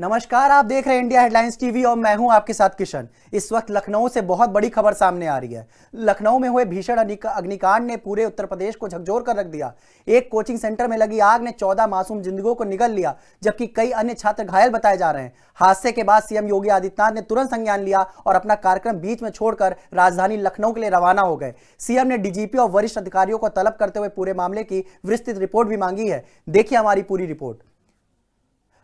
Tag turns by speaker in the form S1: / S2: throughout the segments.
S1: नमस्कार, आप देख रहे हैं इंडिया हेडलाइंस टीवी और मैं हूं आपके साथ किशन। इस वक्त लखनऊ से बहुत बड़ी खबर सामने आ रही है। लखनऊ में हुए भीषण अग्निकांड ने पूरे उत्तर प्रदेश को झकझोर कर रख दिया। एक कोचिंग सेंटर में लगी आग ने 14 मासूम जिंदगियों को निगल लिया, जबकि कई अन्य छात्र घायल बताए जा रहे हैं। हादसे के बाद सीएम योगी आदित्यनाथ ने तुरंत संज्ञान लिया और अपना कार्यक्रम बीच में छोड़कर राजधानी लखनऊ के लिए रवाना हो गए। सीएम ने डीजीपी और वरिष्ठ अधिकारियों को तलब करते हुए पूरे मामले की विस्तृत रिपोर्ट भी मांगी है। देखिए हमारी पूरी रिपोर्ट।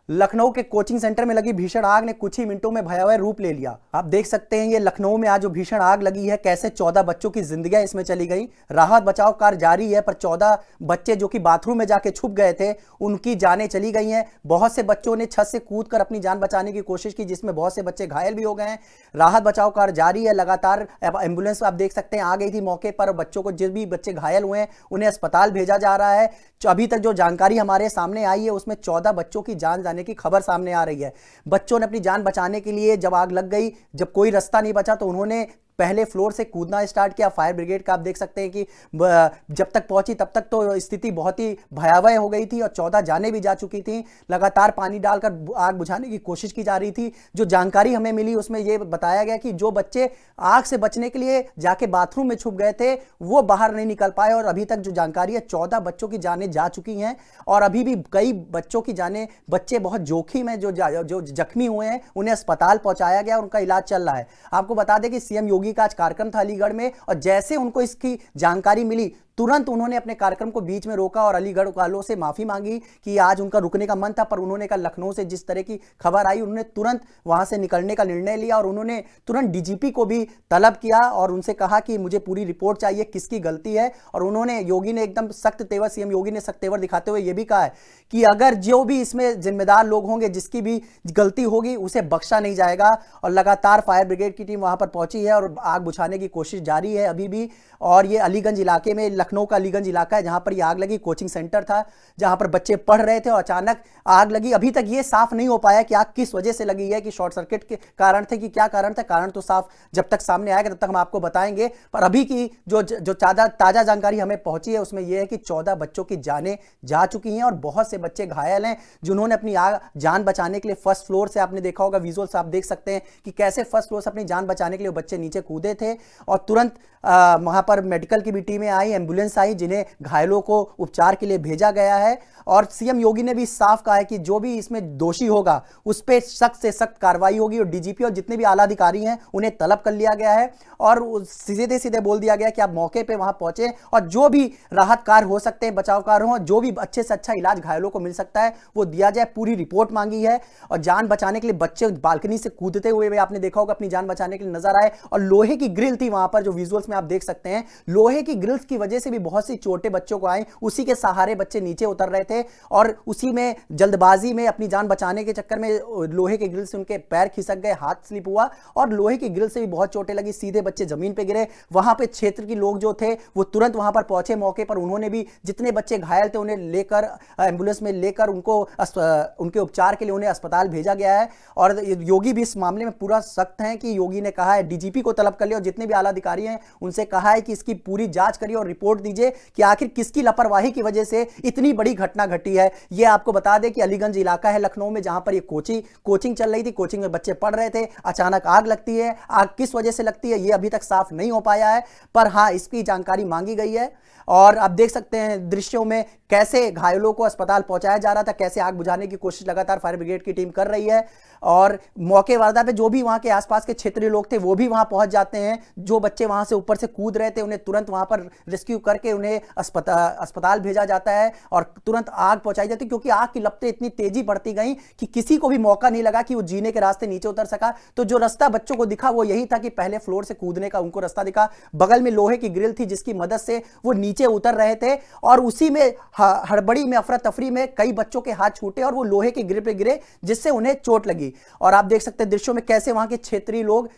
S1: लखनऊ के कोचिंग सेंटर में लगी भीषण आग ने कुछ ही मिनटों में भयावह रूप ले लिया। आप देख सकते हैं ये लखनऊ में आज जो भीषण आग लगी है, कैसे 14 बच्चों की जिंदगियां इसमें चली गई। राहत बचाव कार्य जारी है, पर 14 बच्चे जो कि बाथरूम में जाके छुप गए थे, उनकी जानें चली गई हैं। बहुत से बच्चों ने छत से कूदकर अपनी जान बचाने की कोशिश की, जिसमें बहुत से बच्चे घायल भी हो गए हैं। राहत बचाव कार्य जारी है, लगातार एम्बुलेंस आप देख सकते हैं आ गई थी मौके पर। बच्चों को जिस भी बच्चे घायल हुए हैं उन्हें अस्पताल भेजा जा रहा है। अभी तक जो जानकारी हमारे सामने आई है उसमें 14 बच्चों की जान जाने की खबर सामने आ रही है। बच्चों ने अपनी जान बचाने के लिए जब आग लग गई, जब कोई रास्ता नहीं बचा, तो उन्होंने पहले फ्लोर से कूदना स्टार्ट किया। फायर ब्रिगेड का आप देख सकते हैं कि जब तक पहुंची तब तक तो स्थिति बहुत ही भयावह हो गई थी और 14 जानें भी जा चुकी थी। लगातार पानी डालकर आग बुझाने की कोशिश की जा रही थी। जो जानकारी हमें मिली उसमें यह बताया गया कि जो बच्चे आग से बचने के लिए जाके बाथरूम में छुप गए थे वो बाहर नहीं निकल पाए, और अभी तक जो जानकारी है 14 बच्चों की जानें जा चुकी हैं और अभी भी कई बच्चों की जानें, बच्चे बहुत जोखिम है, जो जख्मी हुए हैं उन्हें अस्पताल पहुंचाया गया, उनका इलाज चल रहा है। आपको बता दें कि सीएम योगी का आज कार्यक्रम था अलीगढ़ में, और जैसे उनको इसकी जानकारी मिली तुरंत उन्होंने अपने कार्यक्रम को बीच में रोका और अलीगढ़ वालों से माफी मांगी कि आज उनका रुकने का मन था, पर उन्होंने कहा लखनऊ से जिस तरह की खबर आई उन्होंने तुरंत वहां से निकलने का निर्णय लिया और उन्होंने तुरंत डीजीपी को भी तलब किया और उनसे कहा कि मुझे पूरी रिपोर्ट चाहिए, किसकी गलती है। और उन्होंने योगी ने एकदम सख्त तेवर, सीएम योगी ने सख्त तेवर दिखाते हुए यह भी कहा है कि अगर जो भी इसमें जिम्मेदार लोग होंगे, जिसकी भी गलती होगी, उसे बख्शा नहीं जाएगा। और लगातार फायर ब्रिगेड की टीम वहां पर पहुंची है और आग बुझाने की कोशिश जारी है अभी भी। और ये अलीगंज इलाके में, लखनऊ का अलीगंज इलाका है जहां पर ये आग लगी। कोचिंग सेंटर था जहां पर बच्चे पढ़ रहे थे और अचानक आग लगी। अभी तक ये साफ नहीं हो पाया कि आग किस वजह से लगी है, कि शॉर्ट सर्किट के कारण थे कि क्या कारण था। कारण तो साफ जब तक सामने आएगा तब तक हम आपको बताएंगे। पर अभी की जो ताजा जानकारी हमें पहुंची है उसमें यह है कि 14 बच्चों की जानें जा चुकी हैं और बहुत से बच्चे घायल हैं, जिन्होंने अपनी जान बचाने के लिए फर्स्ट फ्लोर से, आपने देखा होगा विजुअल्स, आप देख सकते हैं कि कैसे फर्स्ट फ्लोर से अपनी जान बचाने के लिए बच्चे नीचे कूदे थे। और तुरंत वहां पर मेडिकल की भी टीमें आई, एम्बुलेंस आई, जिन्हें घायलों को उपचार के लिए भेजा गया है। और सीएम योगी ने भी साफ कहा है कि जो भी इसमें दोषी होगा उस पर सख्त से सख्त कार्रवाई होगी। और डीजीपी और जितने भी आला अधिकारी हैं उन्हें तलब कर लिया गया है और सीधे सीधे बोल दिया गया कि आप मौके पे वहां पहुंचे और जो भी राहत कार्य हो सकते हैं, बचाव कार्य हो, जो भी अच्छे से अच्छा इलाज घायलों को मिल सकता है वो दिया जाए। पूरी रिपोर्ट मांगी है और जान बचाने के लिए बच्चे बालकनी से कूदते हुए आपने देखा होगा अपनी जान बचाने के लिए नजर आए। और लोहे की ग्रिल थी वहां पर, जो विजुअल्स में आप देख सकते हैं, लोहे की ग्रिल्स की वजह से भी बहुत सी चोटें बच्चों को आई। उसी के सहारे बच्चे नीचे उतर रहे थे और उसी में जल्दबाजी में अपनी जान बचाने के चक्कर में लोहे के ग्रिल से उनके पैर खिसक गए, हाथ स्लिप हुआ और लोहे की ग्रिल से भी बहुत चोटें लगी। सीधे बच्चे जमीन पे गिरे। वहां पे क्षेत्र के लोग जो थे वो तुरंत वहां पर पहुंचे मौके पर। उन्होंने भी जितने बच्चे घायल थे उन्हें लेकर एम्बुलेंस में लेकर उनके उपचार के लिए उन्हें अस्पताल भेजा गया है। और योगी भी इस मामले में पूरा सख्त है कि योगी ने कहा है, डीजीपी को तलब कर लिया और जितने भी आला अधिकारी हैं उनसे कहा है कि इसकी पूरी जांच करिए और रिपोर्ट दीजिए कि आखिर किसकी लापरवाही की वजह से इतनी बड़ी घटना घटी है। यह आपको बता दें कि अलीगंज इलाका है लखनऊ में, जहां पर ये कोचिंग चल रही थी। कोचिंग में बच्चे पढ़ रहे थे, अचानक आग लगती है। आग किस वजह से लगती है यह अभी तक साफ नहीं हो पाया है, पर हां इसकी जानकारी मांगी गई है। और आप देख सकते हैं दृश्यों में कैसे घायलों को अस्पताल पहुंचाया जा रहा था, कैसे आग बुझाने की कोशिश लगातार फायर ब्रिगेड की टीम कर रही है। और मौके वारदात पे जो भी वहां के आसपास के क्षेत्रीय लोग थे वो भी वहां पहुंच जाते हैं। जो बच्चे वहां से ऊपर से कूद रहे थे उन्हें तुरंत वहां पर रेस्क्यू करके उन्हें अस्पताल भेजा जाता है और तुरंत आग पहुंचाई जाती है, क्योंकि आग की लपटें इतनी तेजी बढ़ती गई कि किसी को भी मौका नहीं लगा कि वो जीने के रास्ते नीचे उतर सका। तो जो रास्ता बच्चों को दिखा वो यही था कि पहले फ्लोर से कूदने का उनको रास्ता दिखा। बगल में लोहे की ग्रिल थी जिसकी मदद से वो नीचे उतर रहे थे और उसी में हड़बड़ी में, अफरा तफरी में कई बच्चों के हाथ छूटे और वो लोहे की ग्रिल पे गिरे, जिससे उन्हें चोट लगी। और आप देख सकते हैं दृश्यों में कैसे वहां के क्षेत्रीय लोग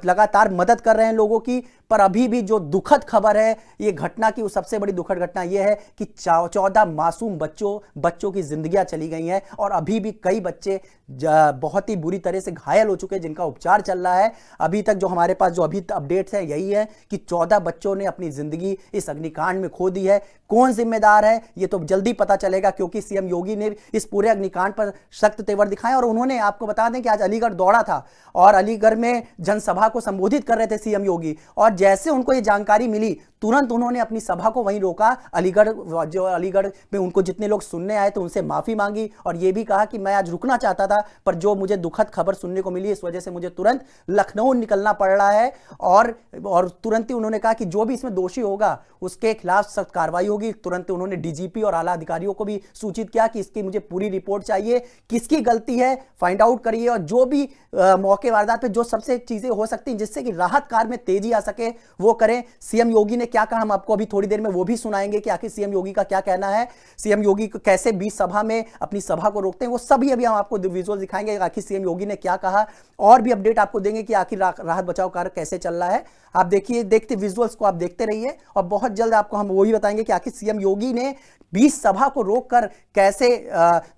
S1: लगातार मदद कर रहे हैं लोगों की। पर अभी भी जो दुखद खबर है ये घटना की, वो सबसे बड़ी दुखद घटना यह है कि 14 मासूम बच्चों की जिंदगियां चली गई हैं और अभी भी कई बच्चे बहुत ही बुरी तरह से घायल हो चुके हैं, जिनका उपचार चल रहा है। अभी तक जो हमारे पास जो अभी अपडेट्स है यही है कि 14 बच्चों ने अपनी जिंदगी इस अग्निकांड में खो दी है। कौन जिम्मेदार है ये तो तो जल्दी पता चलेगा, क्योंकि सीएम योगी ने इस पूरे अग्निकांड पर सख्त तेवर दिखाए। और उन्होंने, आपको बता दें कि आज अलीगढ़ दौड़ा था और अलीगढ़ में जनसभा को संबोधित कर रहे थे सीएम योगी, और जैसे उनको ये जानकारी मिली तुरंत उन्होंने अपनी सभा को वहीं रोका। अलीगढ़ में उनको जितने लोग सुनने आए थे उनसे माफी मांगी और यह भी कहा कि मैं आज रुकना चाहता था, पर जो मुझे दुखद खबर सुनने को मिली इस वजह से मुझे तुरंत लखनऊ निकलना पड़ रहा है। और तुरंत ही उन्होंने कहा कि जो भी इसमें दोषी होगा उसके खिलाफ सख्त कार्रवाई होगी। तुरंत उन्होंने डीजीपी और आला अधिकारियों को भी सूचित किया कि इसकी मुझे पूरी रिपोर्ट चाहिए, किसकी गलती है फाइंड आउट करिए, और जो भी मौके वारदात पे जो सबसे चीजें हो सकती हैं जिससे कि राहत कार्य में तेजी आ सके वो करें। सीएम योगी ने क्या कहा हम आपको अभी थोड़ी देर में वो भी सुनाएंगे कि आखिर सीएम योगी का क्या कहना है, सीएम योगी को कैसे बीच सभा में अपनी सभा को रोकते हैं, वो सभी अभी हम आपको विजुअल दिखाएंगे आखिर सीएम योगी ने क्या कहा, और भी अपडेट आपको देंगे कि आखिर राहत बचाव कार्य कैसे चल रहा है। आप देखिए, देखते विजुअल्स को आप देखते रहिए और बहुत जल्द आपको हम वो भी बताएंगे कि आखिर सीएम योगी ने बीच सभा को रोककर कैसे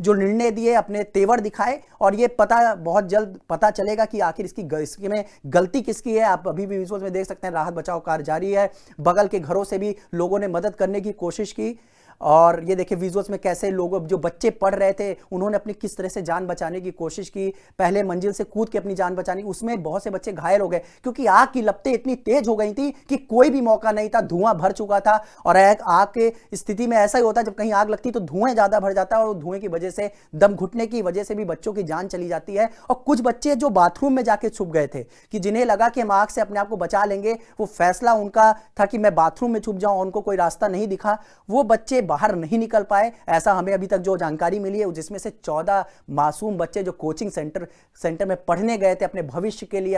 S1: जो निर्णय दिए, अपने तेवर दिखाए, और ये बहुत जल्द पता चलेगा कि आखिर इसमें गलती किसकी है। आप अभी भी विजुअल्स में देख सकते हैं राहत बचाव कार्य जारी है, बगल के घरों से भी लोगों ने मदद करने की कोशिश की। और ये देखिए विजुअल्स में कैसे लोग, जो बच्चे पढ़ रहे थे उन्होंने अपनी किस तरह से जान बचाने की कोशिश की, पहले मंजिल से कूद के अपनी जान बचाने की, उसमें बहुत से बच्चे घायल हो गए क्योंकि आग की लपटें इतनी तेज हो गई थी कि कोई भी मौका नहीं था, धुआं भर चुका था। और आग के स्थिति में ऐसा ही होता है, जब कहीं आग लगती तो धुएं ज्यादा भर जाता है और धुएं की वजह से, दम घुटने की वजह से भी बच्चों की जान चली जाती है। और कुछ बच्चे जो बाथरूम में जाके छुप गए थे कि जिन्हें लगा कि हम आग से अपने आप को बचा लेंगे, वो फैसला उनका था कि मैं बाथरूम में छुप जाऊं, उनको कोई रास्ता नहीं दिखा, वो बच्चे बाहर नहीं निकल पाए। ऐसा हमें अभी तक जो जानकारी मिली है जिसमें से 14 मासूम बच्चे जो कोचिंग सेंटर में पढ़ने गए थे, अपने भविष्य के लिए,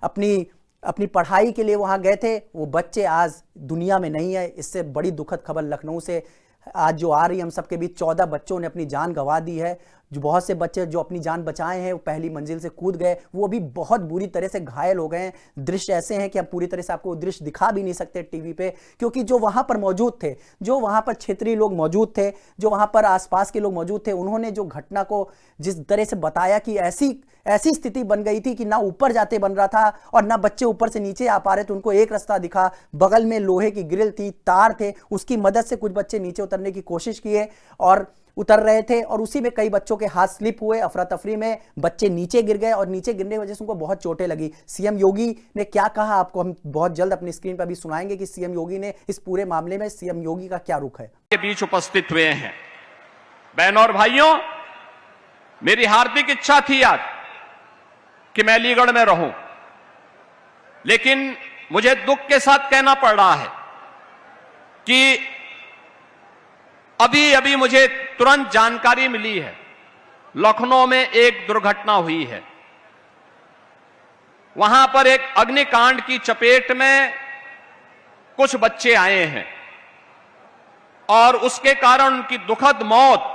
S1: अपनी पढ़ाई के लिए वहां गए थे, वो बच्चे आज दुनिया में नहीं है। इससे बड़ी दुखद खबर लखनऊ से आज जो आ रही है हम सबके बीच, 14 बच्चों ने अपनी जान गंवा दी है। जो बहुत से बच्चे जो अपनी जान बचाए हैं वो पहली मंजिल से कूद गए, वो भी बहुत बुरी तरह से घायल हो गए हैं। दृश्य ऐसे हैं कि हम पूरी तरह से आपको दृश्य दिखा भी नहीं सकते टीवी पे, क्योंकि जो वहां पर मौजूद थे, जो वहां पर क्षेत्रीय लोग मौजूद थे, जो वहां पर आसपास के लोग मौजूद थे, उन्होंने जो घटना को जिस तरह से बताया कि ऐसी स्थिति बन गई थी कि ना ऊपर जाते बन रहा था और ना बच्चे ऊपर से नीचे आ पा रहे थे। उनको एक रास्ता दिखा, बगल में लोहे की ग्रिल थी, तार थे, उसकी मदद से कुछ बच्चे नीचे उतरने की कोशिश किए और उतर रहे थे, और उसी में कई बच्चों के हाथ स्लिप हुए। अफरा तफरी में बच्चे नीचे गिर गए और नीचे गिरने की वजह से उनको बहुत चोटें लगी। सीएम योगी ने क्या कहा आपको हम बहुत जल्द अपनी स्क्रीन पर भी सुनाएंगे कि सीएम योगी ने इस पूरे मामले में सीएम योगी का क्या रुख है।
S2: के बीच उपस्थित हुए हैं बहनों और भाइयों, मेरी हार्दिक इच्छा थी आज कि मैं अलीगढ़ में रहूं, लेकिन मुझे दुख के साथ कहना पड़ रहा है कि अभी मुझे तुरंत जानकारी मिली है, लखनऊ में एक दुर्घटना हुई है। वहां पर एक अग्निकांड की चपेट में कुछ बच्चे आए हैं और उसके कारण उनकी दुखद मौत।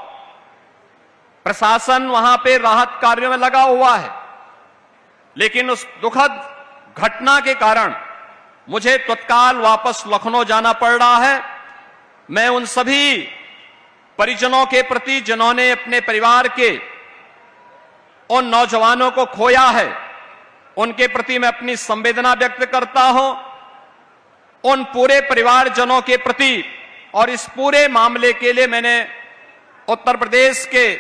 S2: प्रशासन वहां पे राहत कार्यों में लगा हुआ है, लेकिन उस दुखद घटना के कारण मुझे तत्काल वापस लखनऊ जाना पड़ रहा है। मैं उन सभी परिजनों के प्रति जिन्होंने अपने परिवार के उन नौजवानों को खोया है, उनके प्रति मैं अपनी संवेदना व्यक्त करता हूं। उन पूरे परिवारजनों के प्रति और इस पूरे मामले के लिए मैंने उत्तर प्रदेश के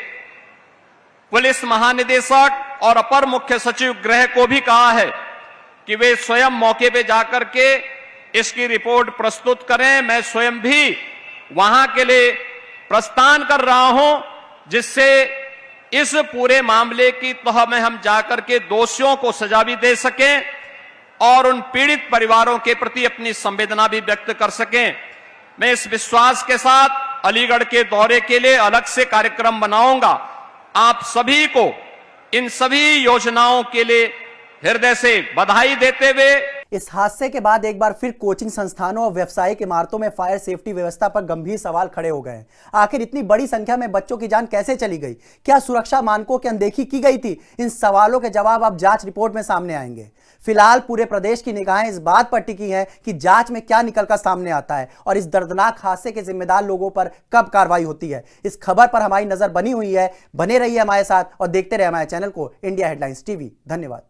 S2: पुलिस महानिदेशक और अपर मुख्य सचिव गृह को भी कहा है कि वे स्वयं मौके पे जाकर के इसकी रिपोर्ट प्रस्तुत करें। मैं स्वयं भी वहां के लिए प्रस्थान कर रहा हूं, जिससे इस पूरे मामले की तह में हम जाकर के दोषियों को सजा भी दे सकें और उन पीड़ित परिवारों के प्रति अपनी संवेदना भी व्यक्त कर सकें। मैं इस विश्वास के साथ अलीगढ़ के दौरे के लिए अलग से कार्यक्रम बनाऊंगा। आप सभी को इन सभी योजनाओं के लिए हृदय से बधाई देते हुए
S1: इस हादसे के बाद एक बार फिर कोचिंग संस्थानों और व्यवसायिक इमारतों में फायर सेफ्टी व्यवस्था पर गंभीर सवाल खड़े हो गए। आखिर इतनी बड़ी संख्या में बच्चों की जान कैसे चली गई? क्या सुरक्षा मानकों की अनदेखी की गई थी? इन सवालों के जवाब अब जांच रिपोर्ट में सामने आएंगे। फिलहाल पूरे प्रदेश की निगाहें इस बात पर टिकी हैं कि जांच में क्या निकलकर सामने आता है और इस दर्दनाक हादसे के जिम्मेदार लोगों पर कब कार्रवाई होती है। इस खबर पर हमारी नजर बनी हुई है। बने रहिए हमारे साथ और देखते रहिए हमारे चैनल को इंडिया हेडलाइंस टीवी। धन्यवाद।